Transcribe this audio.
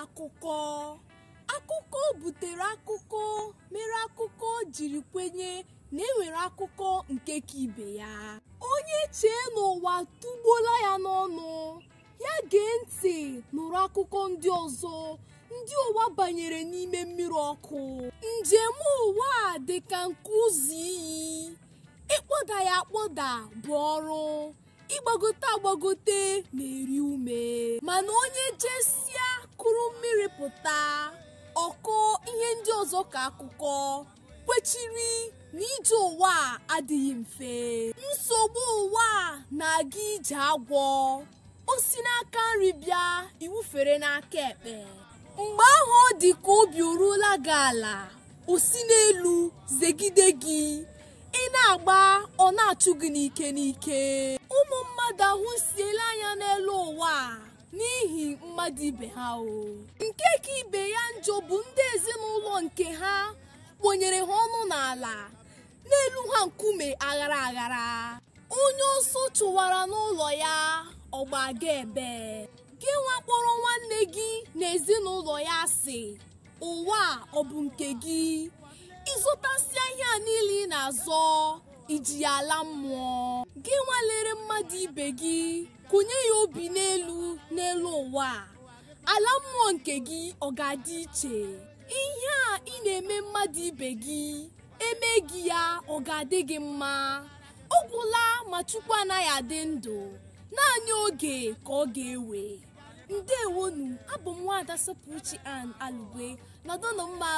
Akụkọ butere akụkọ mere akụkọ jiri kwenye na enwere akụkọ nke ka ibe ya. Onye chee n'ụwa tụgbuola ya n'ọnụ, ya gee ntị nụrụ akụkọ ndị ọzọ ndị ụwa banyere n'ime mmiri ọkụ. Njem ụwa dị ka nke ụzọ iyi, ịkpọda ya akpọda bụ ọrụ, ịgbagote agbagote na-eri ume. Mana onye jesia kụrụ mmiri pụta, ọkọ ihe ndị ọzọ ka akụkọ kwechiri na ije ụwa adịghị mfe. Nsogbu ụwa na-aga ije agwọ, o si n'aka nri bịa iwufere n'aka ekpe. Mgbe ahụ ọ dị ka obi oruola gị ala, o si n'elu zegide gị, ị na-agba ọ na-achụ gị n'ike n'ike. Ụmụ mmadụ ahụsiela anya n'elu ụwa n'ihi mmadụ ibe ha nke ka ibe ya njọ bụ ndị ezinụlọ nke ha kponyere ha ọnụ n'ala, n'elu ha nkume aghara aghara. Onye ọsọ chụwara n'ụlọ ya ọgbaga ebe. Gị nwa kpọrọ nwanne gị na ezinụlọ ya asị, ụwa ọ bụ nke gị? Ịzụtasịa ihe a niile ị na-azọ, iji ya ala mmụọ. Gị nwa lere mmadụ ibe gị, kụnye ya obi n'elu ụwa, ala mmụọ nke gị ọ ga-adị iche? Ihe a ị na-eme mmadụ ibe gị, eme gị ya ọ ga-adị gị mma? Ọ gwụla ma Chukwu anaghị adị ndụ, naanị oge ka ọ ga-ewe. Ndewonu, abụ m Nwaada Sopruchi Ann Alugwe. Nọdụnụ mma